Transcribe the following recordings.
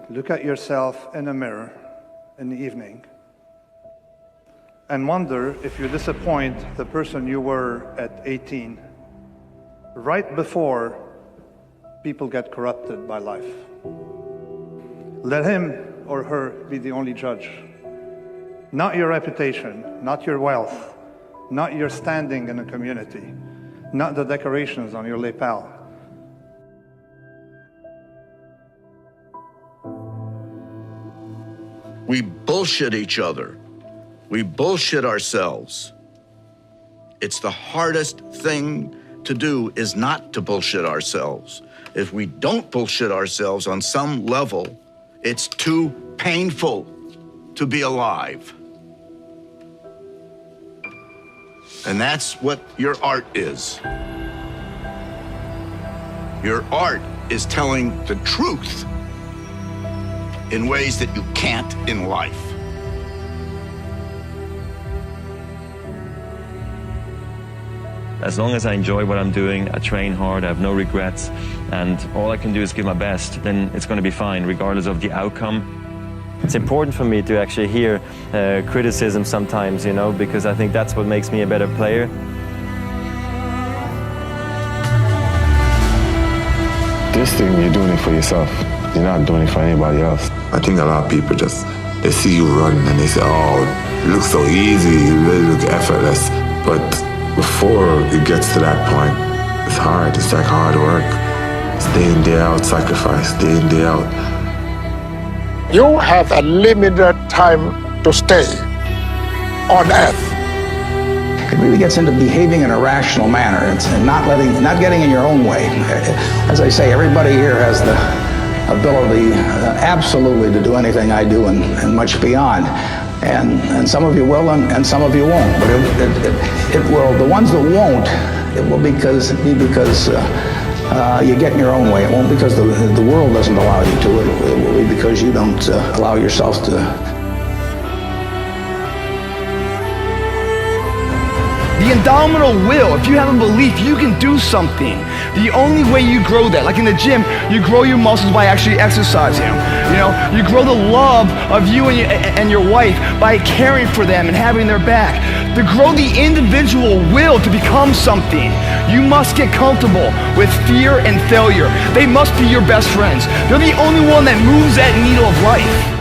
look at yourself in a mirror in the evening and wonder if you disappoint the person you were at 18, right before people get corrupted by life. Let him or her be the only judge. Not your reputation, not your wealth, not your standing in a community, not the decorations on your lapel. We bullshit each other. We bullshit ourselves. It's the hardest thing to do is not to bullshit ourselves. If we don't bullshit ourselves on some level, it's too painful to be alive. And that's what your art is. Your art is telling the truth in ways that you can't in life. As long as I enjoy what I'm doing, I train hard, I have no regrets, and all I can do is give my best, then it's going to be fine, regardless of the outcome. It's important for me to actually hear criticism sometimes, you know, because I think that's what makes me a better player. This thing, you're doing it for yourself. You're not doing it for anybody else. I think a lot of people just, they see you run and they say, oh, it looks so easy, you really look effortless. But before it gets to that point, it's hard. It's like hard work. It's day in, day out, sacrifice, day in, day out. You have a limited time to stay on Earth. It really gets into behaving in a rational manner and not getting in your own way. As I say, everybody here has the ability absolutely to do anything I do and much beyond. And some of you will and some of you won't. But it will, the ones that won't, it will be because you get in your own way. It won't because the world doesn't allow you to. It will be because you don't allow yourself to. The indomitable will, if you have a belief you can do something, the only way you grow that, like in the gym, you grow your muscles by actually exercising them. You know, you grow the love of you and your wife by caring for them and having their back. To grow the individual will to become something, you must get comfortable with fear and failure. They must be your best friends. They're the only one that moves that needle of life.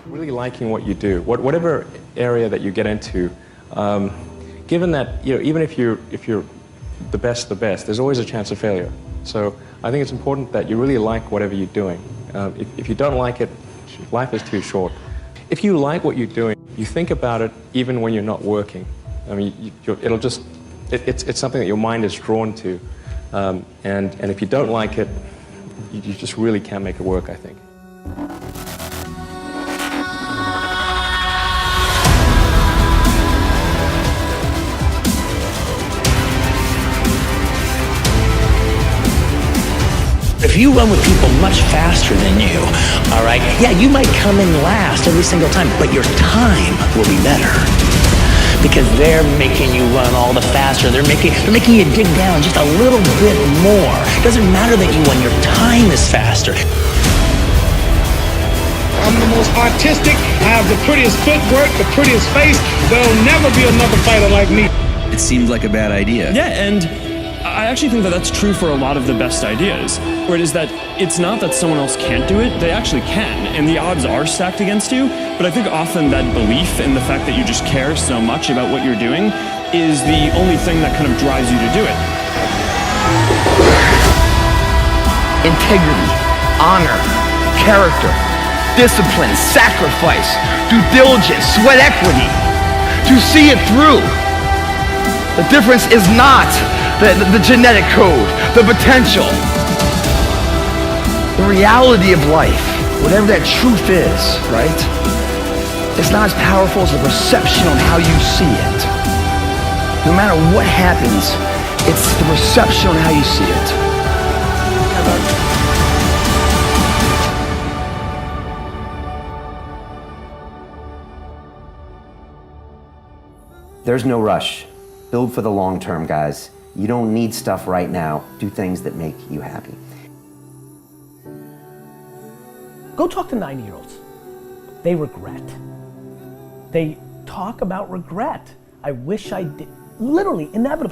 Really liking what you do, whatever area that you get into, given that, you know, even if you're the best, there's always a chance of failure. So I think it's important that you really like whatever you're doing. If you don't like it, life is too short. If you like what you're doing, you think about it even when you're not working. I mean, it's something that your mind is drawn to, and if you don't like it, you just really can't make it work, I think. If you run with people much faster than you, all right, yeah, you might come in last every single time, but your time will be better because they're making you run all the faster. They're making you dig down just a little bit more. It doesn't matter that you won, your time is faster. I'm the most artistic, I have the prettiest footwork, the prettiest face. There'll never be another fighter like me. It seemed like a bad idea. Yeah, and I actually think that that's true for a lot of the best ideas, where it is that it's not that someone else can't do it, they actually can, and the odds are stacked against you, but I think often that belief and the fact that you just care so much about what you're doing is the only thing that kind of drives you to do it. Integrity, honor, character, discipline, sacrifice, due diligence, sweat equity, to see it through. The difference is not the genetic code, the potential, the reality of life, whatever that truth is, right? It's not as powerful as the perception on how you see it. No matter what happens, it's the perception on how you see it. There's no rush. Build for the long term, guys. You don't need stuff right now. Do things that make you happy. Go talk to 90-year-olds. They regret. They talk about regret. I wish I did. Literally, inevitably.